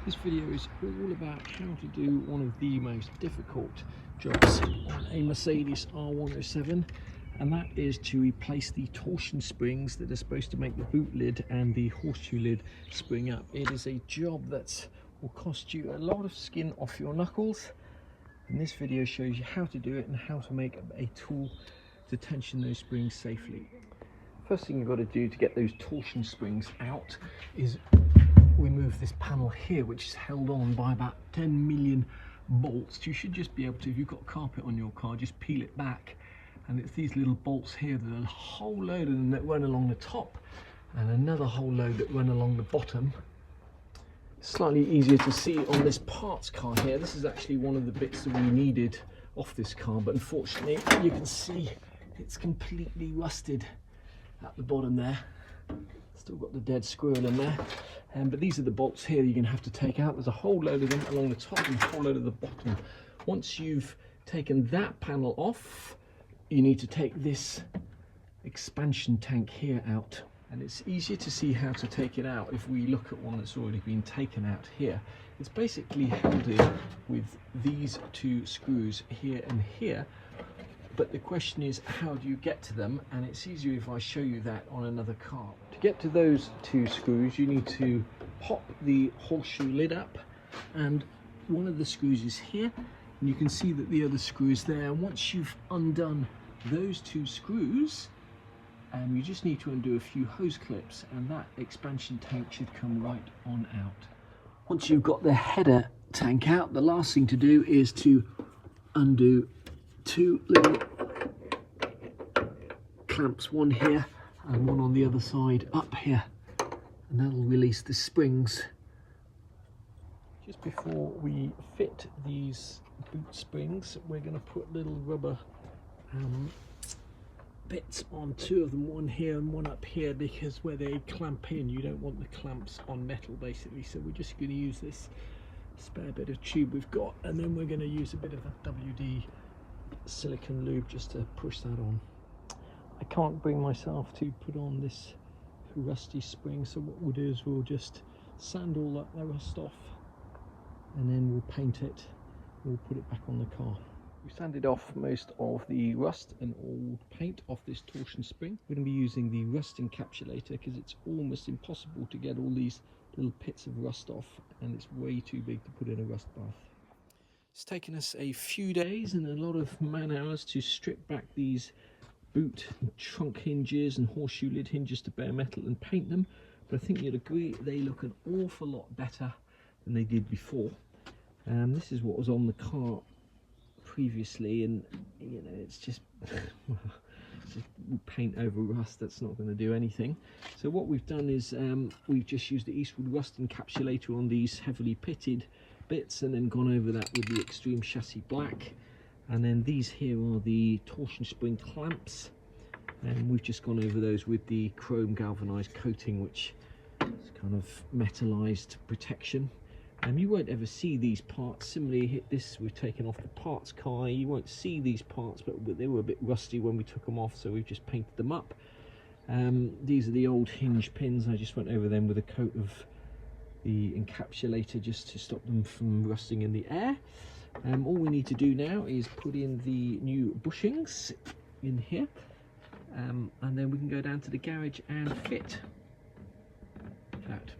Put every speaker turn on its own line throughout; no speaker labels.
This video is all about how to do one of the most difficult jobs on a Mercedes R107, and that is to replace the torsion springs that are supposed to make the boot lid and the horseshoe lid spring up. It is a job that will cost you a lot of skin off your knuckles, and this video shows you how to do it and how to make a tool to tension those springs safely. First thing you've got to do to get those torsion springs out is remove this panel here, which is held on by about 10 million bolts. You should just be able to, if you've got carpet on your car, just peel it back, and it's these little bolts here. There's a whole load of them that run along the top and another whole load that run along the bottom. Slightly easier to see on this parts car here. This is actually one of the bits that we needed off this car, but unfortunately you can see it's completely rusted at the bottom there. Still got the dead squirrel in there, but these are the bolts here you're going to have to take out. There's a whole load of them along the top and a whole load at the bottom. Once you've taken that panel off, you need to take this expansion tank here out, and it's easier to see how to take it out if we look at one that's already been taken out here. It's basically held in with these two screws here and here, but the question is, how do you get to them? And it's easier if I show you that on another car. To get to those two screws, you need to pop the horseshoe lid up, and one of the screws is here, and you can see that the other screw is there. And once you've undone those two screws, you just need to undo a few hose clips, and that expansion tank should come right on out. Once you've got the header tank out, the last thing to do is to undo two little clamps, one here and one on the other side up here, and that'll release the springs. Just before we fit these boot springs, we're going to put little rubber bits on two of them, one here and one up here, because where they clamp in, you don't want the clamps on metal basically. So we're just going to use this spare bit of tube we've got, and then we're going to use a bit of a WD silicone lube just to push that on. I can't bring myself to put on this rusty spring, so what we'll do is we'll just sand all that rust off, and then we'll paint it. We'll put it back on the car. We sanded off most of the rust and old paint off this torsion spring. We're going to be using the rust encapsulator because it's almost impossible to get all these little pits of rust off, and it's way too big to put in a rust bath. It's taken us a few days and a lot of man hours to strip back these boot and trunk hinges and horseshoe lid hinges to bare metal and paint them, but I think you'll agree they look an awful lot better than they did before. This is what was on the car previously, and you know, it's just paint over rust. That's not going to do anything. So what we've done is we've just used the Eastwood rust encapsulator on these heavily pitted bits, and then gone over that with the Extreme Chassis Black, and then these here are the torsion spring clamps, and we've just gone over those with the chrome galvanized coating, which is kind of metallized protection. You won't ever see these parts. Similarly, this we've taken off the parts car. You won't see these parts, but they were a bit rusty when we took them off, so we've just painted them up. These are the old hinge pins. I just went over them with a coat of the encapsulator just to stop them from rusting in the air. All we need to do now is put in the new bushings in here, and then we can go down to the garage and fit that.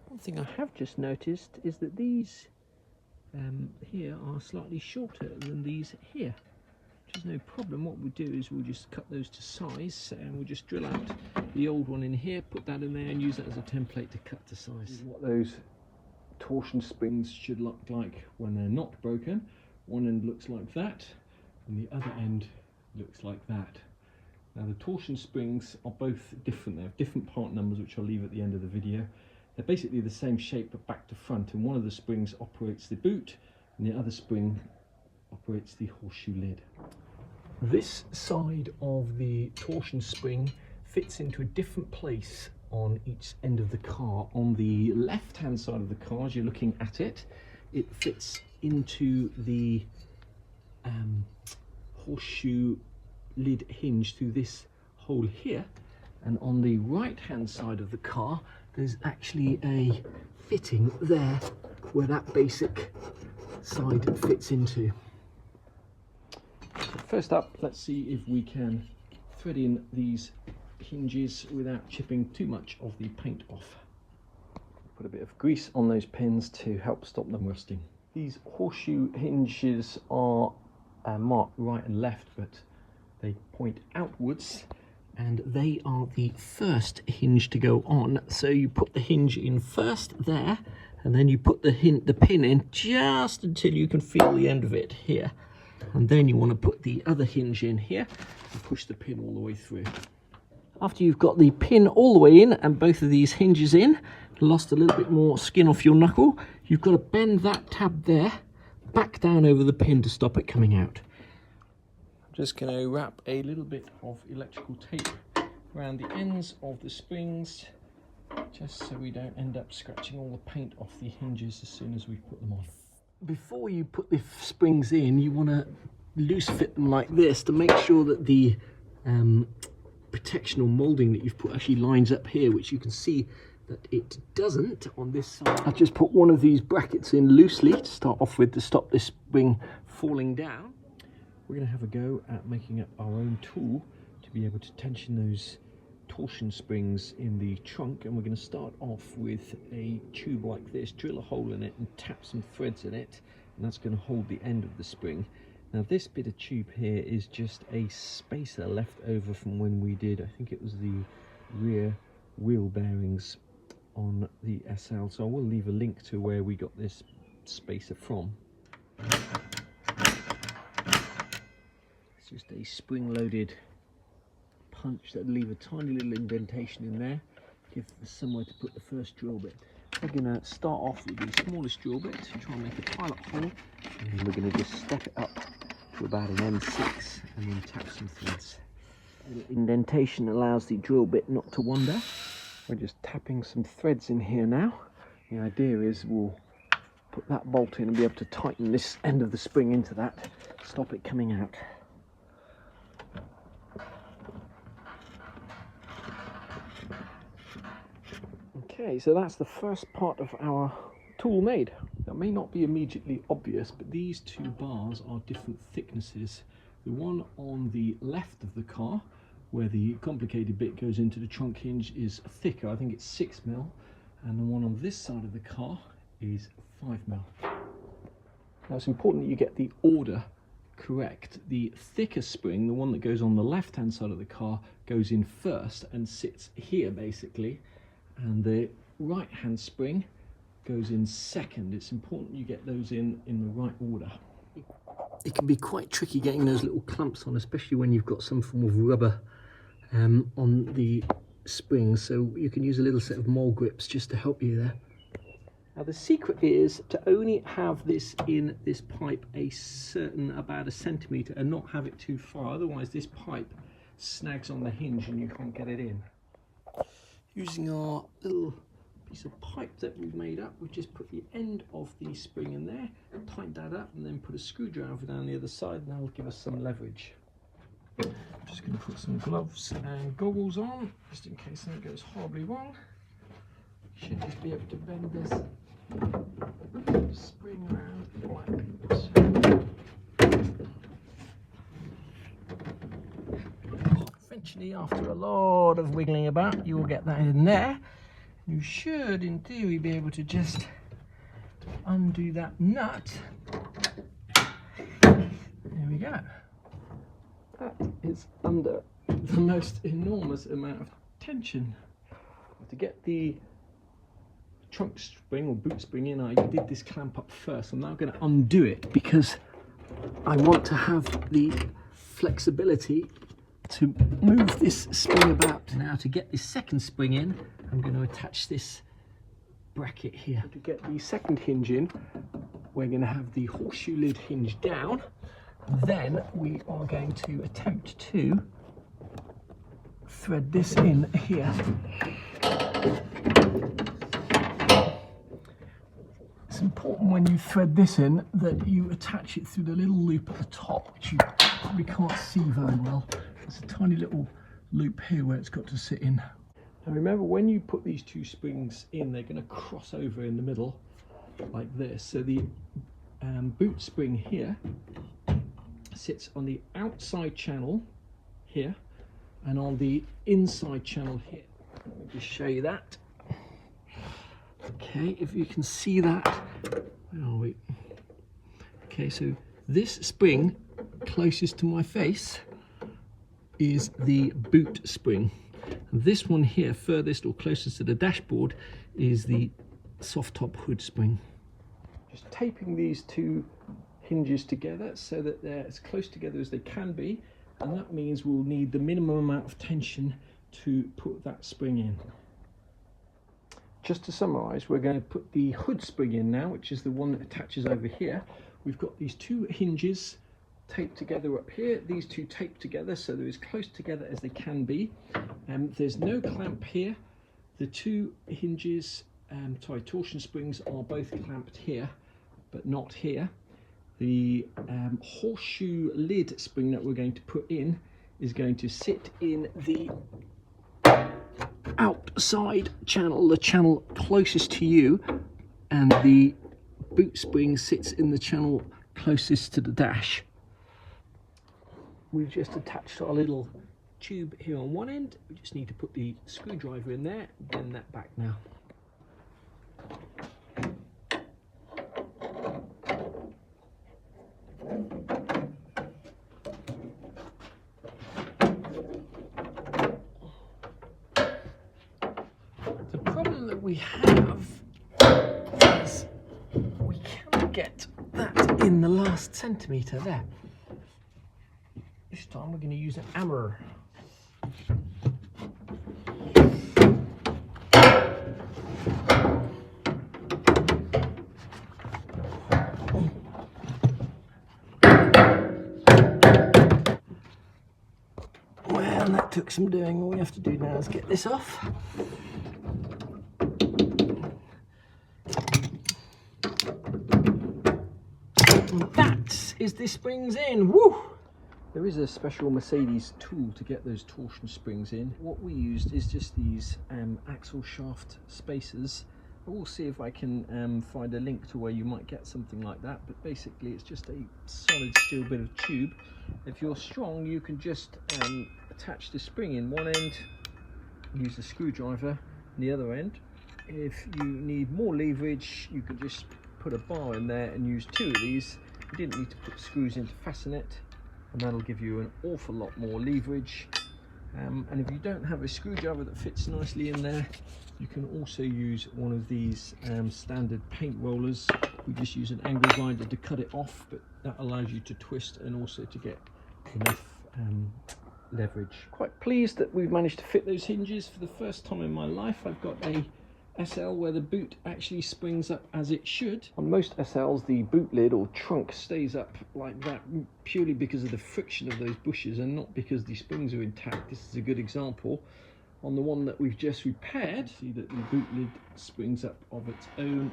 One thing I have just noticed is that these here are slightly shorter than these here, which is no problem. What we do is we'll just cut those to size, and we'll just drill out the old one in here, put that in there, and use that as a template to cut to size. This is what those torsion springs should look like when they're not broken. One end looks like that, and the other end looks like that. Now the torsion springs are both different. They have different part numbers, which I'll leave at the end of the video. They're basically the same shape but back to front, and one of the springs operates the boot and the other spring operates the horseshoe lid. This side of the torsion spring fits into a different place on each end of the car. On the left hand side of the car, as you're looking at it, it fits into the horseshoe lid hinge through this hole here, and on the right hand side of the car there's actually a fitting there where that basic side fits into. So first up, let's see if we can thread in these hinges without chipping too much of the paint off. Put a bit of grease on those pins to help stop them rusting. These horseshoe hinges are marked right and left, but they point outwards, and they are the first hinge to go on. So you put the hinge in first there, and then you put the pin in just until you can feel the end of it here, and then you want to put the other hinge in here and push the pin all the way through. After you've got the pin all the way in and both of these hinges in, lost a little bit more skin off your knuckle, you've got to bend that tab there back down over the pin to stop it coming out. I'm just going to wrap a little bit of electrical tape around the ends of the springs, just so we don't end up scratching all the paint off the hinges as soon as we put them on. Before you put the springs in, you want to loose fit them like this to make sure that the protection or moulding that you've put actually lines up here, which you can see that it doesn't on this side. I've just put one of these brackets in loosely to start off with to stop this spring falling down. We're going to have a go at making up our own tool to be able to tension those torsion springs in the trunk, and we're going to start off with a tube like this, drill a hole in it and tap some threads in it, and that's going to hold the end of the spring. Now this bit of tube here is just a spacer left over from when we did, I think it was the rear wheel bearings on the SL, so I will leave a link to where we got this spacer from. It's just a spring-loaded punch that will leave a tiny little indentation in there, give us somewhere to put the first drill bit. We're going to start off with the smallest drill bit, try and make a pilot hole, and then we're going to just step it up to about an M6 and then tap some threads. A little indentation allows the drill bit not to wander. We're just tapping some threads in here now. The idea is we'll put that bolt in and be able to tighten this end of the spring into that, stop it coming out. Okay, so that's the first part of our tool made. That may not be immediately obvious, but these two bars are different thicknesses. The one on the left of the car, where the complicated bit goes into the trunk hinge, is thicker. I think it's 6mm, and the one on this side of the car is 5mm. Now it's important that you get the order correct. The thicker spring, the one that goes on the left hand side of the car, goes in first and sits here basically, and the right hand spring goes in second. It's important you get those in the right order. It can be quite tricky getting those little clamps on, especially when you've got some form of rubber on the springs, so you can use a little set of mole grips just to help you there. Now the secret is to only have this in this pipe about a centimetre and not have it too far, otherwise this pipe snags on the hinge and you can't get it in. Using our little piece of pipe that we've made up, we just put the end of the spring in there, tighten that up, and then put a screwdriver down the other side, and that'll give us some leverage. I'm just going to put some gloves and goggles on, just in case something goes horribly wrong. Should just be able to bend this spring around like so. Eventually, after a lot of wiggling about, you will get that in there. You should, in theory, be able to just undo that nut. There we go. That is under the most enormous amount of tension. To get the trunk spring or boot spring in, I did this clamp up first. I'm now going to undo it because I want to have the flexibility to move this spring about. Now to get this second spring in, I'm going to attach this bracket here. To get the second hinge in, we're going to have the horseshoe lid hinge down. Then we are going to attempt to thread this in here. It's important when you thread this in that you attach it through the little loop at the top, which you probably can't see very well. There's a tiny little loop here where it's got to sit in. Now remember, when you put these two springs in, they're going to cross over in the middle like this. So the boot spring here sits on the outside channel here and on the inside channel here. Let me just show you that. Okay, if you can see that. Where are we? Okay, so this spring closest to my face is the boot spring. And this one here, furthest or closest to the dashboard, is the soft top hood spring. Just taping these two hinges together so that they're as close together as they can be, and that means we'll need the minimum amount of tension to put that spring in. Just to summarize, we're going to put the hood spring in now, which is the one that attaches over here. We've got these two hinges taped together up here, these two taped together so they're as close together as they can be. There's no clamp here. The two hinges, torsion springs, are both clamped here but not here. The horseshoe lid spring that we're going to put in is going to sit in the outside channel, the channel closest to you, and the boot spring sits in the channel closest to the dash. We've just attached our little tube here on one end. We just need to put the screwdriver in there and bend that back now. The problem that we have is we cannot get that in the last centimetre there. This time we're going to use an hammer. Well, that took some doing. All we have to do now is get this off. And that is the springs in. Woo! There is a special Mercedes tool to get those torsion springs in. What we used is just these axle shaft spacers. I will see if I can find a link to where you might get something like that, but basically it's just a solid steel bit of tube. If you're strong, you can just attach the spring in one end, use the screwdriver in the other end. If you need more leverage, you can just put a bar in there and use two of these. You didn't need to put screws in to fasten it, and that'll give you an awful lot more leverage. And if you don't have a screwdriver that fits nicely in there, you can also use one of these standard paint rollers. We just use an angle grinder to cut it off, but that allows you to twist and also to get enough leverage. Quite pleased that we've managed to fit those hinges. For the first time in my life, I've got a SL where the boot actually springs up as it should. On most SLs, the boot lid or trunk stays up like that purely because of the friction of those bushes and not because the springs are intact. This is a good example. On the one that we've just repaired, see that the boot lid springs up of its own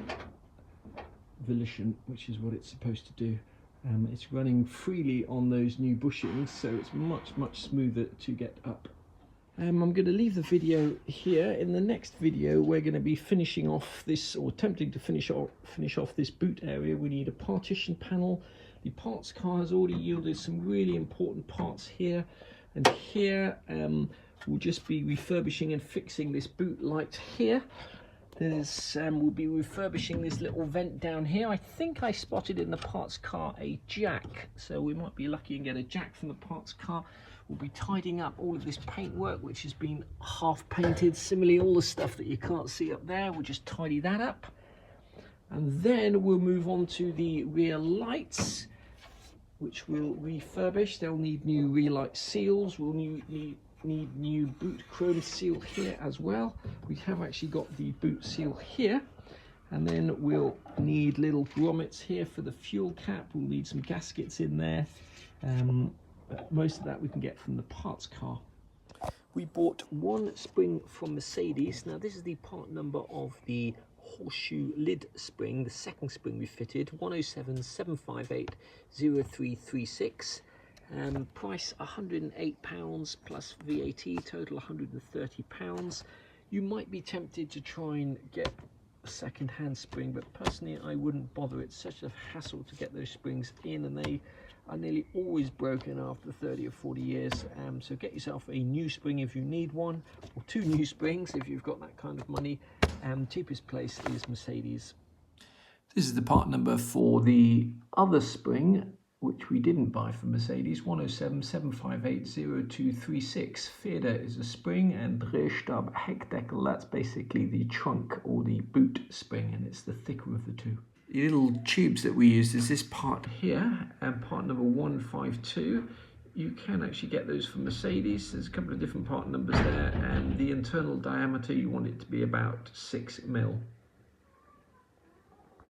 volition, which is what it's supposed to do. It's running freely on those new bushings, so it's much smoother to get up. I'm going to leave the video here. In the next video, we're going to be finishing off this, or attempting to finish off this boot area. We need a partition panel. The parts car has already yielded some really important parts here and here. We'll just be refurbishing and fixing this boot light here. We'll be refurbishing this little vent down here. I think I spotted in the parts car a jack, so we might be lucky and get a jack from the parts car. We'll be tidying up all of this paintwork, which has been half painted. Similarly, all the stuff that you can't see up there, we'll just tidy that up. And then we'll move on to the rear lights, which we'll refurbish. They'll need new rear light seals. We'll need new boot chrome seal here as well. We have actually got the boot seal here, and then we'll need little grommets here for the fuel cap. We'll need some gaskets in there, but most of that we can get from the parts car. We bought one spring from Mercedes. Now this is the part number of the horseshoe lid spring, the second spring we fitted, 107 758 0336. Price £108 plus VAT, total £130. You might be tempted to try and get a second-hand spring, but personally I wouldn't bother. It's such a hassle to get those springs in, and they are nearly always broken after 30 or 40 years. So get yourself a new spring if you need one, or 2 new springs if you've got that kind of money. Cheapest place is Mercedes. This is the part number for the other spring, which we didn't buy from Mercedes. 107 758 0236. Feder is a spring, and Drehstab Heckdeckel, that's basically the trunk or the boot spring, and it's the thicker of the two. The little tubes that we use is this part here, and part number 152. You can actually get those from Mercedes. There's a couple of different part numbers there, and the internal diameter, you want it to be about 6 mil.